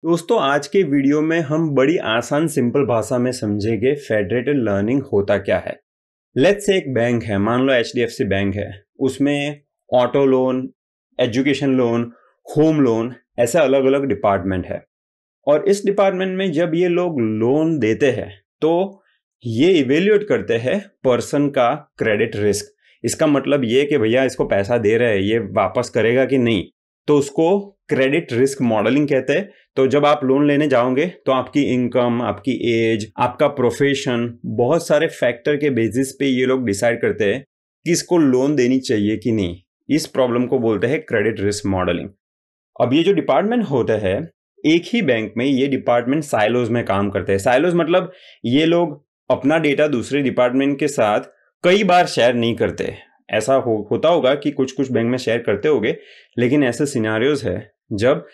दोस्तों आज के वीडियो में हम बड़ी आसान सिंपल भाषा में समझेंगे फेडरेटेड लर्निंग होता क्या है। लेट्स से एक बैंक है, मान लो एचडीएफसी बैंक है, उसमें auto loan, education loan, home loan, ऐसे अलग अलग डिपार्टमेंट है। और इस डिपार्टमेंट में जब ये लोग लोन देते हैं तो ये इवेल्युएट करते हैं पर्सन का क्रेडिट रिस्क। इसका मतलब ये कि भैया इसको पैसा दे रहे हैं, ये वापस करेगा कि नहीं, तो उसको क्रेडिट रिस्क मॉडलिंग कहते हैं। तो जब आप लोन लेने जाओगे तो आपकी इनकम, आपकी एज, आपका प्रोफेशन, बहुत सारे फैक्टर के बेसिस पे ये लोग डिसाइड करते हैं कि इसको लोन देनी चाहिए कि नहीं। इस प्रॉब्लम को बोलते हैं क्रेडिट रिस्क मॉडलिंग। अब ये जो डिपार्टमेंट होते हैं, एक ही बैंक में ये डिपार्टमेंट साइलोज में काम करते हैं। साइलोज मतलब ये लोग अपना डेटा दूसरे डिपार्टमेंट के साथ कई बार शेयर नहीं करते। ऐसा होता होगा कि कुछ कुछ बैंक में शेयर करते होंगे, लेकिन ऐसे सिनेरियोज है जब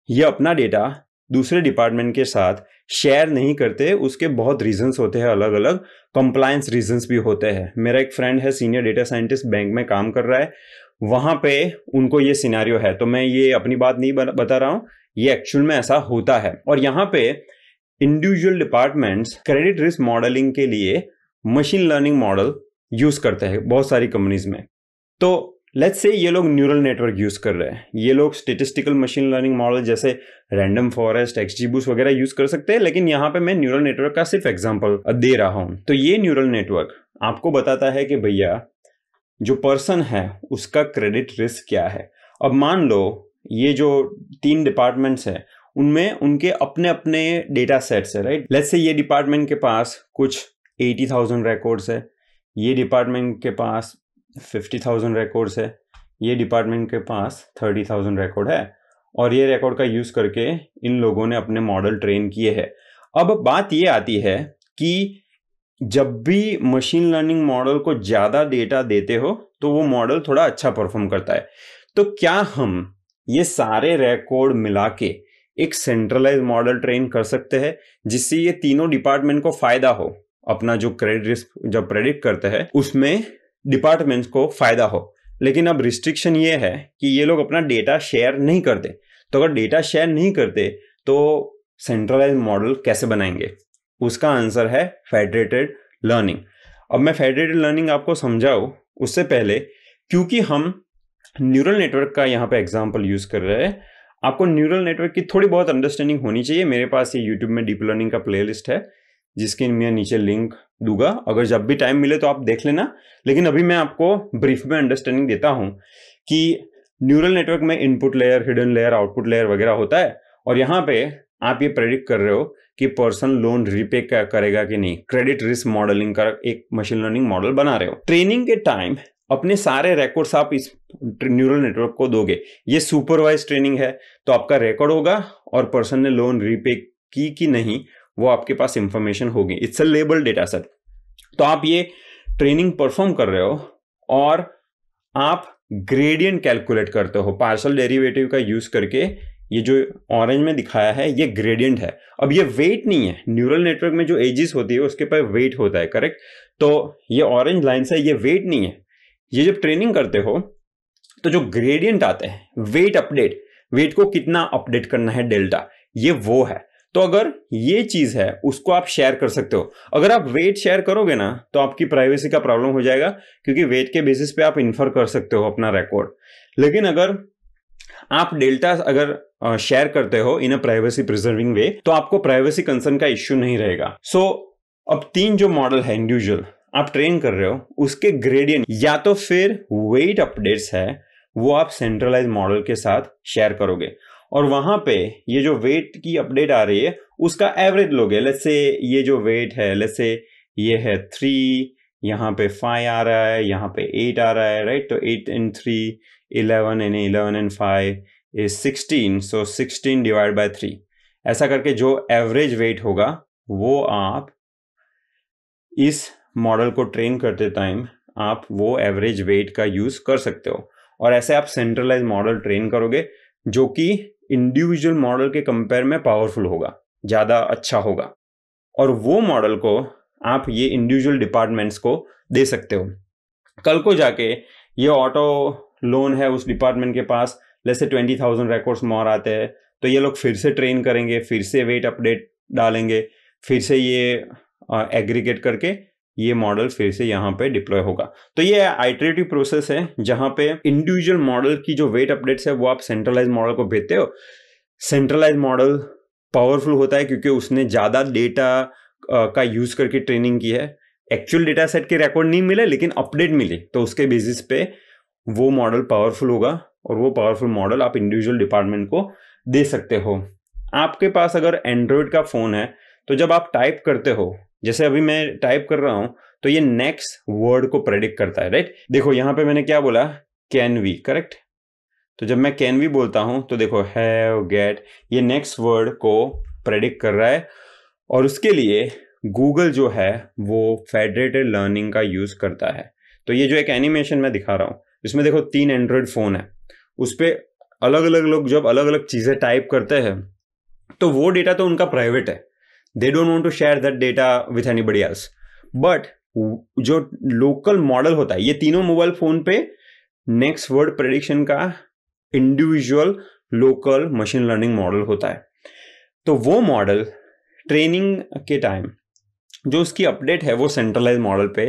ये अपना डेटा दूसरे डिपार्टमेंट के साथ शेयर नहीं करते। उसके बहुत रीजंस होते हैं, अलग अलग कंप्लायंस रीजंस भी होते हैं। मेरा एक फ्रेंड है, सीनियर डेटा साइंटिस्ट, बैंक में काम कर रहा है, वहां पे उनको ये सिनेरियो है। तो मैं ये अपनी बात नहीं बता रहा हूं, ये एक्चुअल में ऐसा होता है। और यहाँ पे individual departments credit risk modelling के लिए मशीन लर्निंग मॉडल यूज करते हैं बहुत सारी कंपनीज में। तो लेट्स से ये लोग न्यूरल नेटवर्क यूज कर रहे हैं, ये लोग स्टेटिस्टिकल मशीन लर्निंग मॉडल जैसे रैंडम फॉरेस्ट, XGBoost वगैरह यूज कर सकते हैं, लेकिन यहाँ पे मैं न्यूरल नेटवर्क का सिर्फ एग्जांपल दे रहा हूं। तो ये न्यूरल नेटवर्क आपको बताता है कि भैया जो पर्सन है उसका क्रेडिट रिस्क क्या है। अब मान लो ये जो 3 डिपार्टमेंट्स हैं उनमें उनके अपने अपने डेटा सेट्स है, राइट। लेट्स से ये डिपार्टमेंट के पास कुछ 80,000 रिकॉर्ड्स है, ये डिपार्टमेंट के पास 50,000 रिकॉर्ड्स है, ये डिपार्टमेंट के पास 30,000 रिकॉर्ड है, और ये रिकॉर्ड का यूज करके इन लोगों ने अपने मॉडल ट्रेन किए हैं। अब बात ये आती है कि जब भी मशीन लर्निंग मॉडल को ज्यादा डेटा देते हो तो वो मॉडल थोड़ा अच्छा परफॉर्म करता है। तो क्या हम ये सारे रिकॉर्ड मिला के एक सेंट्रलाइज मॉडल ट्रेन कर सकते हैं जिससे ये तीनों डिपार्टमेंट को फायदा हो? अपना जो क्रेडिट रिस्क जब प्रेडिक्ट करते हैं उसमें डिपार्टमेंट्स को फायदा हो। लेकिन अब रिस्ट्रिक्शन ये है कि ये लोग अपना डेटा शेयर नहीं करते। तो अगर डेटा शेयर नहीं करते तो सेंट्रलाइज मॉडल कैसे बनाएंगे? उसका आंसर है फेडरेटेड लर्निंग। अब मैं फेडरेटेड लर्निंग आपको समझाऊं उससे पहले, क्योंकि हम न्यूरल नेटवर्क का यहाँ पे एग्जांपल यूज कर रहे हैं, आपको न्यूरल नेटवर्क की थोड़ी बहुत अंडरस्टैंडिंग होनी चाहिए। मेरे पास ये यूट्यूब में डीप लर्निंग का प्लेलिस्ट है जिसके मैं नीचे लिंक दूंगा, अगर जब भी टाइम मिले तो आप देख लेना। लेकिन अभी मैं आपको ब्रीफ में अंडरस्टैंडिंग देता हूं कि न्यूरल नेटवर्क में input layer, hidden layer, output layer वगैरह होता है, और यहाँ पे आप ये प्रेडिक्ट कर रहे हो कि पर्सन लोन रीपे करेगा कि नहीं। क्रेडिट रिस्क मॉडलिंग का एक मशीन लर्निंग मॉडल बना रहे हो। ट्रेनिंग के टाइम अपने सारे रिकॉर्ड्स आप इस न्यूरल नेटवर्क को दोगे। ये सुपरवाइज ट्रेनिंग है, तो आपका रिकॉर्ड होगा और पर्सन ने लोन रीपे की कि नहीं वो आपके पास इंफॉर्मेशन होगी। It's a label data set. तो आप ये ट्रेनिंग परफॉर्म कर रहे हो और आप ग्रेडियंट कैलकुलेट करते हो पार्शियल डेरिवेटिव का यूज करके। ये जो ऑरेंज में दिखाया है ये ग्रेडियंट है। अब ये वेट नहीं है, न्यूरल नेटवर्क में जो एजेस होती है उसके पर वेट होता है, करेक्ट। तो ये ऑरेंज लाइन से ये वेट नहीं है। ये जब ट्रेनिंग करते हो तो जो ग्रेडियंट आते हैं, वेट अपडेट, वेट को कितना अपडेट करना है, डेल्टा, ये वो है। तो अगर ये चीज है उसको आप शेयर कर सकते हो। अगर आप वेट शेयर करोगे ना तो आपकी प्राइवेसी का प्रॉब्लम हो जाएगा, क्योंकि वेट के बेसिस पे आप इन्फर कर सकते हो अपना रिकॉर्ड। लेकिन अगर आप डेल्टा अगर शेयर करते हो इन अ प्राइवेसी प्रिजर्विंग वे तो आपको प्राइवेसी कंसर्न का इश्यू नहीं रहेगा। सो अब 3 जो मॉडल है इंडिविजुअल आप ट्रेन कर रहे हो, उसके ग्रेडियंट या तो फिर वेट अपडेट्स है वो आप सेंट्रलाइज मॉडल के साथ शेयर करोगे, और वहां पे ये जो वेट की अपडेट आ रही है उसका एवरेज लोगे। लेट्स से ये जो वेट है, लेट्स से ये है 3, यहाँ पे 5 आ रहा है, यहाँ पे 8 आ रहा है, राइट। तो 8 and 3 11 and 11 and 5 is 16, so 16 divide by 3। ऐसा करके जो एवरेज वेट होगा वो आप इस मॉडल को ट्रेन करते टाइम आप वो एवरेज वेट का यूज कर सकते हो, और ऐसे आप सेंट्रलाइज मॉडल ट्रेन करोगे जो कि इंडिविजुअल मॉडल के कंपेयर में पावरफुल होगा, ज्यादा अच्छा होगा। और वो मॉडल को आप ये इंडिविजुअल डिपार्टमेंट्स को दे सकते हो। कल को जाके ये ऑटो लोन है, उस डिपार्टमेंट के पास जैसे 20,000 रिकॉर्ड्स मोर आते हैं, तो ये लोग फिर से ट्रेन करेंगे, फिर से वेट अपडेट डालेंगे, फिर से ये एग्रीगेट करके ये मॉडल फिर से यहाँ पे डिप्लॉय होगा। तो ये आइटरेटिव प्रोसेस है जहाँ पे इंडिविजुअल मॉडल की जो वेट अपडेट्स है वो आप सेंट्रलाइज मॉडल को भेजते हो। सेंट्रलाइज मॉडल पावरफुल होता है क्योंकि उसने ज़्यादा डेटा का यूज करके ट्रेनिंग की है। एक्चुअल डेटा सेट के रिकॉर्ड नहीं मिले लेकिन अपडेट मिली, तो उसके बेसिस पे वो मॉडल पावरफुल होगा और वो पावरफुल मॉडल आप इंडिविजुअल डिपार्टमेंट को दे सकते हो। आपके पास अगर एंड्रॉयड का फोन है तो जब आप टाइप करते हो, जैसे अभी मैं टाइप कर रहा हूं, तो ये नेक्स्ट वर्ड को प्रेडिक्ट करता है, राइट। देखो यहां पे मैंने क्या बोला, कैन वी, करेक्ट। तो जब मैं कैन वी बोलता हूं तो देखो हैव, गेट, ये नेक्स्ट वर्ड को प्रेडिक्ट कर रहा है। और उसके लिए गूगल जो है वो फेडरेटेड लर्निंग का यूज करता है। तो ये जो एक एनिमेशन मैं दिखा रहा हूं, इसमें देखो 3 एंड्रॉयड फोन है, उस पर अलग अलग लोग जब अलग अलग चीजें टाइप करते हैं तो वो डेटा तो उनका प्राइवेट है, they don't want to share that data with anybody else. But जो लोकल मॉडल होता है, ये तीनों मोबाइल फोन पे नेक्स्ट वर्ड प्रेडिक्शन का individual local machine learning model होता है। तो वो मॉडल ट्रेनिंग के टाइम जो उसकी अपडेट है वो सेंट्रलाइज मॉडल पे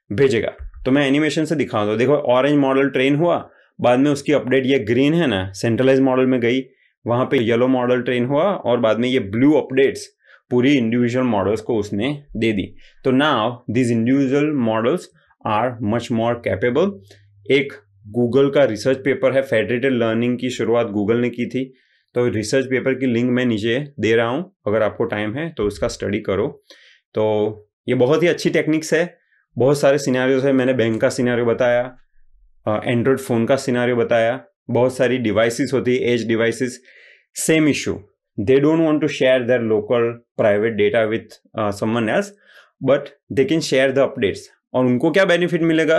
भेजेगा। तो मैं एनिमेशन से दिखाऊं तो देखो ऑरेंज मॉडल ट्रेन हुआ, बाद में उसकी अपडेट ये ग्रीन है ना सेंट्रलाइज मॉडल में गई, वहां पे येलो मॉडल ट्रेन हुआ और बाद में ये ब्लू अपडेट्स पूरी इंडिविजुअल मॉडल्स को उसने दे दी। तो now this individual models are much more capable. एक गूगल का रिसर्च पेपर है, फेडरेटेड लर्निंग की शुरुआत गूगल ने की थी, तो रिसर्च पेपर की लिंक मैं नीचे दे रहा हूं, अगर आपको टाइम है तो उसका स्टडी करो। तो ये बहुत ही अच्छी टेक्निक्स है, बहुत सारे सिनेरियोज है, मैंने बैंक का सिनेरियो बताया, एंड्रॉयड फोन का सिनेरियो बताया, बहुत सारी डिवाइसेस होती है, edge devices, same issue, they don't want to share their local private data with someone else, but they can share the updates। और उनको क्या बेनिफिट मिलेगा,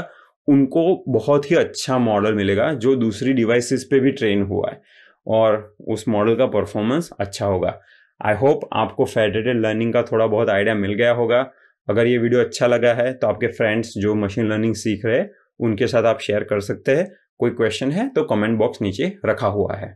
उनको बहुत ही अच्छा मॉडल मिलेगा जो दूसरी डिवाइसेस पे भी ट्रेन हुआ है और उस मॉडल का परफॉर्मेंस अच्छा होगा। आई होप आपको फेडरेटेड लर्निंग का थोड़ा बहुत आइडिया मिल गया होगा। अगर ये वीडियो अच्छा लगा है तो आपके फ्रेंड्स जो मशीन लर्निंग सीख रहे हैं उनके साथ आप शेयर कर सकते हैं। कोई क्वेश्चन है तो कमेंट बॉक्स नीचे रखा हुआ है।